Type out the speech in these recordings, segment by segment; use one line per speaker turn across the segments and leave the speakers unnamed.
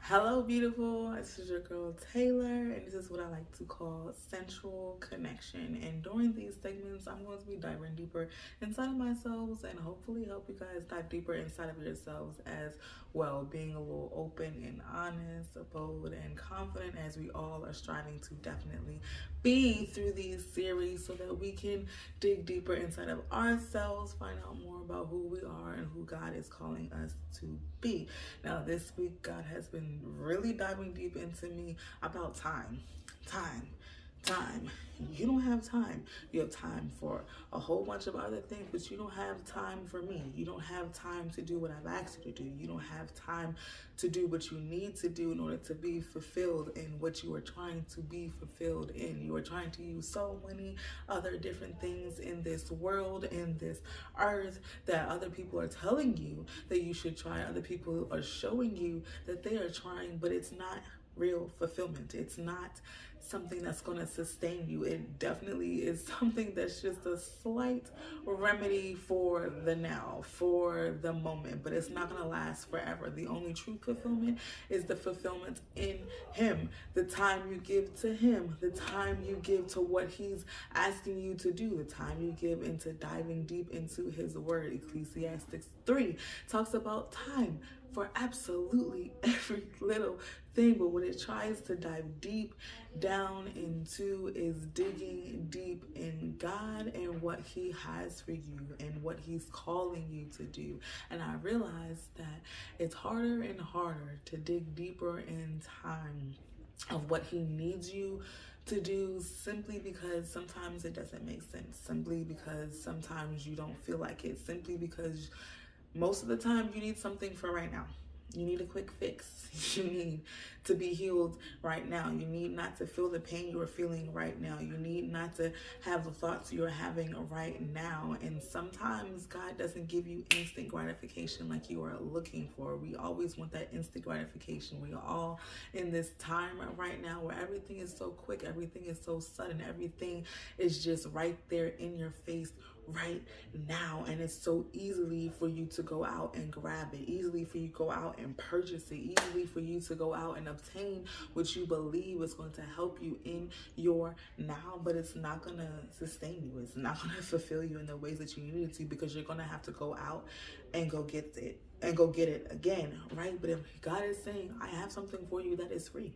Hello, beautiful. This is your girl Taylor, and this is what I like to call sensual connection. And during these segments, I'm going to be diving deeper inside of myself and hopefully help you guys dive deeper inside of yourselves as well, being a little open and honest, bold, and confident as we all are striving to definitely be through these series so that we can dig deeper inside of ourselves, find out more about who we are and who God is calling us to be. Now, this week, God has been really diving deep into me about time. Time. Time. You don't have time. You have time for a whole bunch of other things, but you don't have time for me. You don't have time to do what I've asked you to do. You don't have time to do what you need to do in order to be fulfilled in what you are trying to be fulfilled in. You are trying to use so many other different things in this world, in this earth, that other people are telling you that you should try. Other people are showing you that they are trying, but it's not real fulfillment. It's not something that's going to sustain you. It definitely is something that's just a slight remedy for the now, for the moment, but it's not going to last forever. The only true fulfillment is the fulfillment in Him, the time you give to Him, the time you give to what He's asking you to do, the time you give into diving deep into His Word. Ecclesiastes 3 talks about time for absolutely every little thing, but what it tries to dive deep down into is digging deep in God and what He has for you and what He's calling you to do. And I realized that it's harder and harder to dig deeper in time of what He needs you to do, simply because sometimes it doesn't make sense, simply because sometimes you don't feel like it, simply because most of the time you need something for right now. You need a quick fix. You need to be healed right now. You need not to feel the pain you are feeling right now. You need not to have the thoughts you're having right now. And sometimes God doesn't give you instant gratification like you are looking for. We always want that instant gratification. We are all in this time right now where everything is so quick, everything is so sudden, everything is just right there in your face right now, and it's so easily for you to go out and grab it, easily for you to go out and purchase it, easily for you to go out and obtain what you believe is going to help you in your now, but it's not going to sustain you. It's not going to fulfill you in the ways that you need it to, because you're going to have to go out and go get it and go get it again, right? But if God is saying, I have something for you that is free,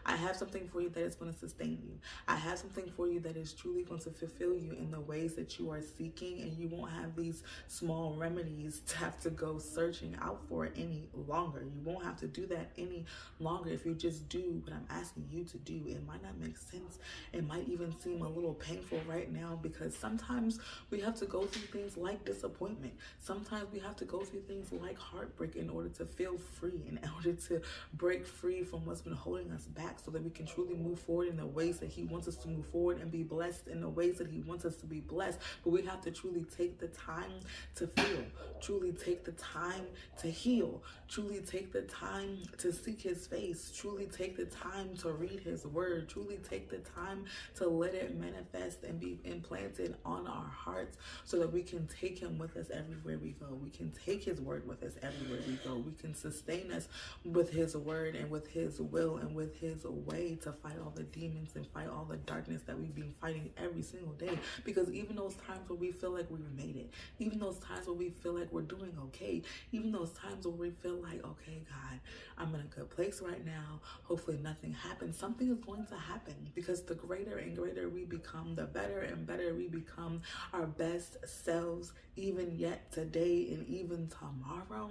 I have something for you that is going to sustain you. I have something for you that is truly going to fulfill you in the ways that you are seeking, and you won't have these small remedies to have to go searching out for any longer. You won't have to do that any longer if you just do what I'm asking you to do. It might not make sense. It might even seem a little painful right now, because sometimes we have to go through things like disappointment. Sometimes we have to go through things like heartbreak in order to feel free, in order to break free from what's been holding us back, so that we can truly move forward in the ways that He wants us to move forward and be blessed in the ways that He wants us to be blessed. But we have to truly take the time to feel, truly take the time to heal, truly take the time to seek His face, truly take the time to read His Word, truly take the time to let it manifest and be implanted on our hearts, so that we can take Him with us everywhere we go. We can take His Word with us everywhere we go. We can sustain us with His Word and with His will and with His way to fight all the demons and fight all the darkness that we've been fighting every single day. Because even those times where we feel like we've made it, even those times where we feel like we're doing okay, even those times where we feel like, okay, God, I'm in a good place right now, hopefully nothing happens, something is going to happen. Because the greater and greater we become, the better and better we become our best selves, even yet today and even tomorrow.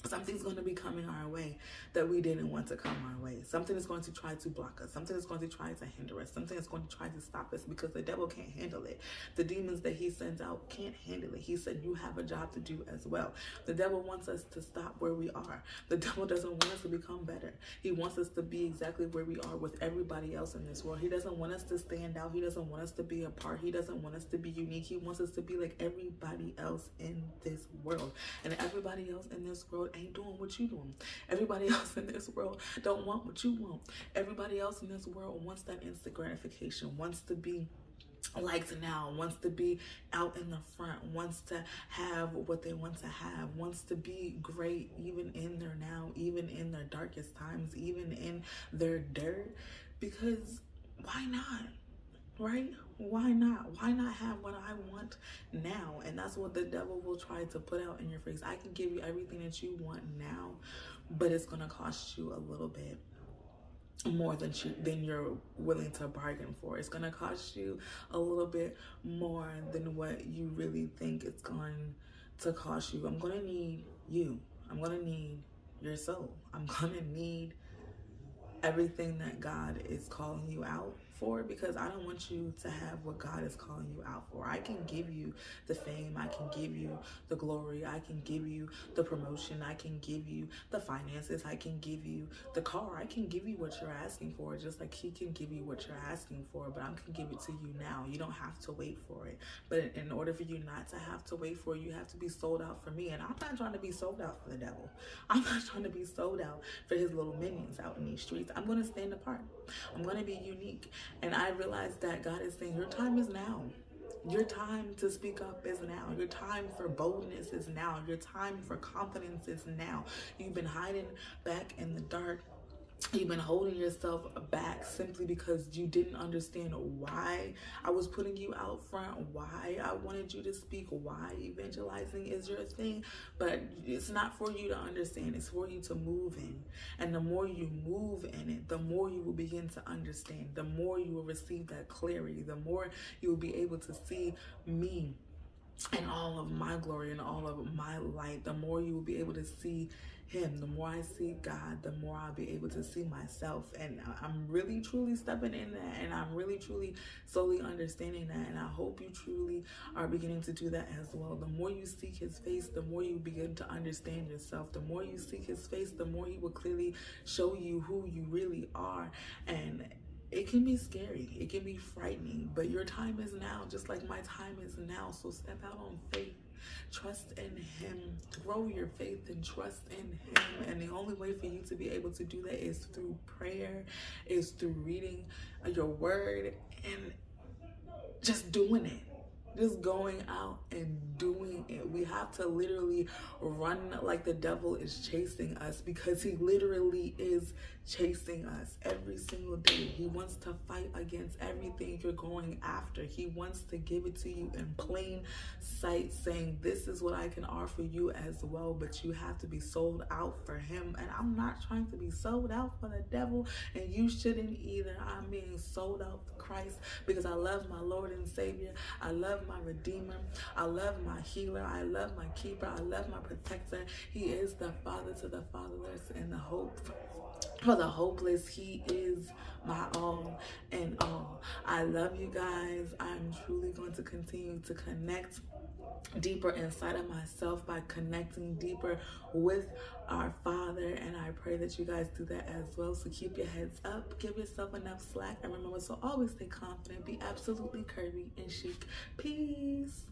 Something's going to be coming our way that we didn't want to come our way. Something is going to try to block us. Something is going to try to hinder us. Something is going to try to stop us, because the devil can't handle it. The demons that he sends out can't handle it. He said, you have a job to do as well. The devil wants us to stop where we are. The devil doesn't want us to become better. He wants us to be exactly where we are with everybody else in this world. He doesn't want us to stand out. He doesn't want us to be apart. He doesn't want us to be unique. He wants us to be like everybody else in this world. And everybody else in this world ain't doing what you doing. Everybody else in this world don't want what you want. Everybody else in this world wants that instant gratification, wants to be likes now, wants to be out in the front, wants to have what they want to have, wants to be great even in their now, even in their darkest times, even in their dirt. Because why not? Right? Why not? Why not have what I want now? And that's what the devil will try to put out in your face. I can give you everything that you want now, but it's going to cost you a little bit more than you're willing to bargain for. It's going to cost you a little bit more than what you really think it's going to cost you. I'm going to need you. I'm going to need your soul. I'm going to need everything that God is calling you out for, because I don't want you to have what God is calling you out for. I can give you the fame, I can give you the glory, I can give you the promotion, I can give you the finances, I can give you the car, I can give you what you're asking for, just like He can give you what you're asking for, but I can give it to you now. You don't have to wait for it. But in order for you not to have to wait for it, you have to be sold out for me. And I'm not trying to be sold out for the devil. I'm not trying to be sold out for his little minions out in these streets. I'm going to stand apart. I'm going to be unique. And I realized that God is saying, your time is now. Your time to speak up is now. Your time for boldness is now. Your time for confidence is now. You've been hiding back in the dark. You've been holding yourself back simply because you didn't understand why I was putting you out front, why I wanted you to speak, why evangelizing is your thing. But it's not for you to understand. It's for you to move in. And the more you move in it, the more you will begin to understand. The more you will receive that clarity. The more you will be able to see me and all of my glory and all of my light. The more you will be able to see Him. The more I see God, the more I'll be able to see myself. And I'm really truly stepping in that, and I'm really truly slowly understanding that, and I hope you truly are beginning to do that as well. The more you seek His face, the more you begin to understand yourself. The more you seek His face, the more He will clearly show you who you really are. And it can be scary, it can be frightening, but your time is now, just like my time is now. So step out on faith, trust in Him, grow your faith and trust in Him. And the only way for you to be able to do that is through prayer, is through reading your word, and just doing it. Just going out and doing it. We have to literally run like the devil is chasing us, because he literally is chasing us every single day. He wants to fight against everything you're going after. He wants to give it to you in plain sight, saying, this is what I can offer you as well, but you have to be sold out for Him. And I'm not trying to be sold out for the devil, and you shouldn't either. I'm being sold out for Christ because I love my Lord and Savior. I love my Redeemer. I love my healer. I love my keeper. I love my protector. He is the father to the fatherless and the hope for the hopeless. He is my all and all. I love you guys. I'm truly going to continue to connect deeper inside of myself by connecting deeper with our Father, and I pray that you guys do that as well. So keep your heads up, give yourself enough slack, and remember to always stay confident, be absolutely curvy and chic. Peace.